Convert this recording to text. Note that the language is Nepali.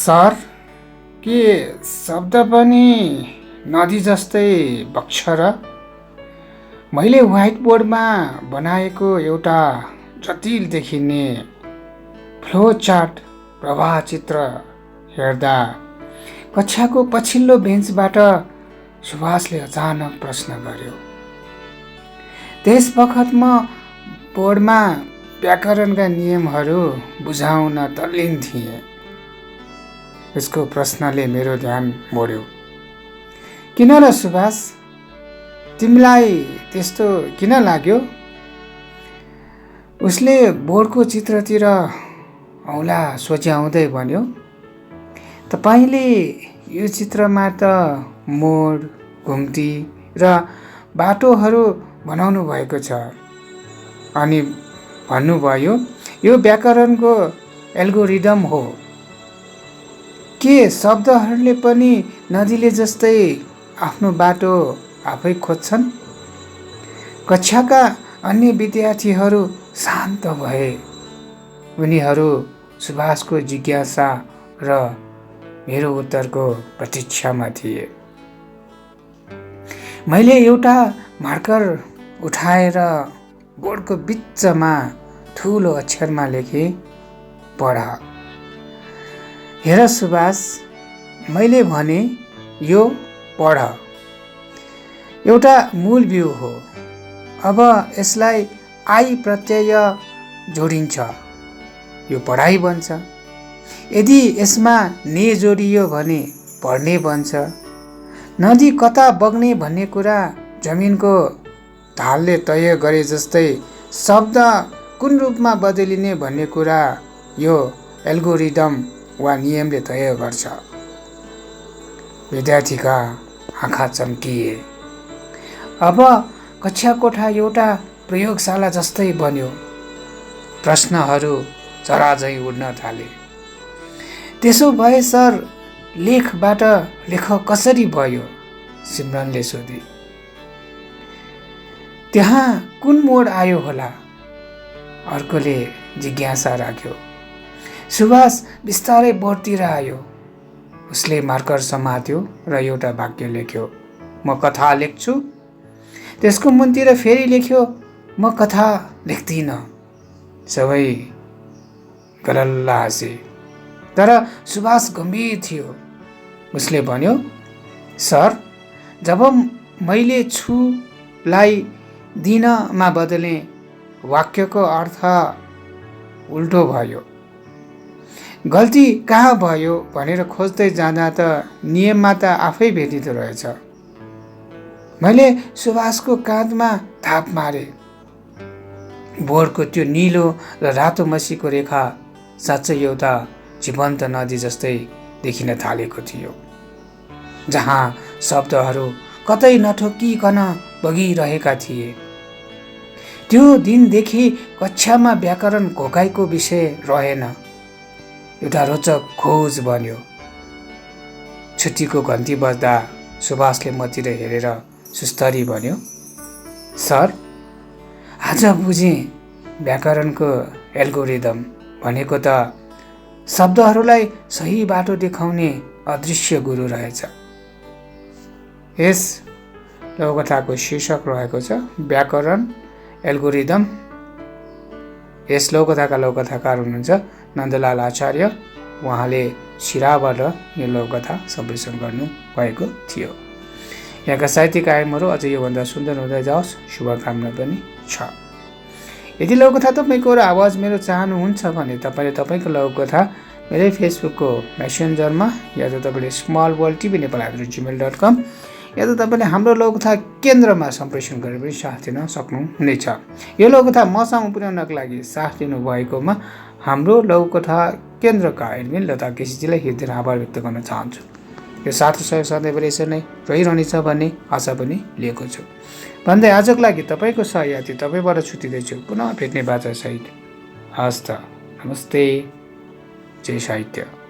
सर, के शब्द पनि नदी जस्तै बग्छ र? मैले व्हाइट बोर्डमा बनाएको एउटा जटिल देखिने फ्लो चार्ट प्रवाह चित्र हेर्दा कक्षाको पछिल्लो बेन्चबाट सुभाषले अचानक प्रश्न गर्यो। त्यसबखत म बोर्डमा व्याकरणका नियमहरू बुझाउन तल्लीन थिएँ। उसको प्रश्नले मेरो ध्यान मोड्यो। किन र सुभाष, तिमीलाई त्यस्तो किन लाग्यो? उसले बोर्डको चित्रतिर औँला सोच्याउँदै भन्यो, तपाईले यो चित्रमा त मोड, घुम्ती र बाटोहरू बनाउनु भएको छ अनि भन्नुभयो यो व्याकरणको एल्गोरिदम हो। के शब्दहरूले पनि नदीले जस्तै आफ्नो बाटो आफै खोज्छन्? कक्षाका अन्य विद्यार्थीहरू शान्त भए। उनीहरू सुभाषको जिज्ञासा र मेरो उत्तरको प्रतीक्षामा थिए। मैले एउटा मार्कर उठाएर बोर्डको बिचमा ठुलो अक्षरमा लेखेँ, पढ। हेर सुभाष, मैले भने यो पढ एउटा मूल बिउ हो। अब यसलाई आई प्रत्यय जोडिन्छ, यो पढाइ बन्छ। यदि यसमा ने जोडियो भने पढ्ने बन्छ। नदी कता बग्ने भन्ने कुरा जमिनको ढालले तय गरे जस्तै शब्द कुन रूपमा बदलिने भन्ने कुरा यो एल्गोरिदम वा नियमले तय गर्छ। विद्यार्थीका आँखा चम्किए। अब कक्षा कोठा एउटा प्रयोगशाला जस्तै बन्यो। प्रश्नहरू चराझै उड्न थाले। त्यसो भए सर, लेखबाट लेख कसरी भयो? सिमरनले सोधी। त्यहाँ कुन मोड आयो होला? अर्कोले जिज्ञासा राख्यो। सुभाष बिस्तारै बोर्डतिर आयो। उसले मार्कर समात्यो र एउटा वाक्य लेख्यो, म कथा लेख्छु। त्यसको मुनतिर फेरि लेख्यो, म कथा लेख्दिनँ। सबै गलल्ल हाँसे। तर सुभाष गम्भीर थियो। उसले भन्यो, सर, जब मैले छुलाई दिनमा बदले वाक्यको अर्थ उल्टो भयो। गल्ती कहाँ भयो भनेर खोज्दै जाँदा त नियममा त आफै भेटिँदो रहेछ। मैले सुभाषको काँधमा थाप मारे। बोर्डको त्यो निलो र रातो मसीको रेखा साँच्चै एउटा जीवन्त नदी जस्तै देखिन थालेको थियो, जहाँ शब्दहरू कतै नठोकिकन बगिरहेका थिए। त्यो दिनदेखि कक्षामा व्याकरण घोकाइको विषय रहेन, एउटा रोचक खोज बन्यो। छुट्टीको घन्टी बज्दा सुभाषले मतिर हेरेर सुस्तरी भन्यो, सर, आज बुझेँ व्याकरणको एल्गोरिदम भनेको त शब्दहरूलाई सही बाटो देखाउने अदृश्य गुरु रहेछ। यस लघुकथाको शीर्षक रहेको छ व्याकरण एल्गोरिदम। यस लघुकथाका लघुकथाकार हुनुहुन्छ नन्दलाल आचार्य। उहाँले सिराबाट यो लघुकथा सम्प्रेषण गर्नुभएको थियो। यहाँका साहित्यिक आयामहरू अझै योभन्दा सुन्दर हुँदै जाओस्, शुभकामना पनि छ। यदि लघुकथा तपाईँको र आवाज मेरो चाहनुहुन्छ भने तपाईँले तपाईँको लघुकथा मेरै फेसबुकको मेसेन्जरमा या त तपाईँले smallworldtv@gmail.com या त तपाईँले हाम्रो लघुकथा केन्द्रमा सम्प्रेषण गरेर पनि साथ दिन सक्नुहुनेछ। यो लघुकथा मसँग पुर्याउनको लागि साथ दिनुभएकोमा हाम्रो लघुकथा केन्द्रका एडमिन लता केसीजीलाई हृदय आभार व्यक्त गर्न चाहन्छु। यो साथ सहयोग सधैँभरि यसरी नै रहिरहनेछ भन्ने आशा पनि लिएको छु भन्दै आजको लागि तपाईँको सहयात्री तपाईँबाट छुट्टिँदैछु। पुनः भेट्ने बाचा सहित। हस्त, नमस्ते, जय साहित्य।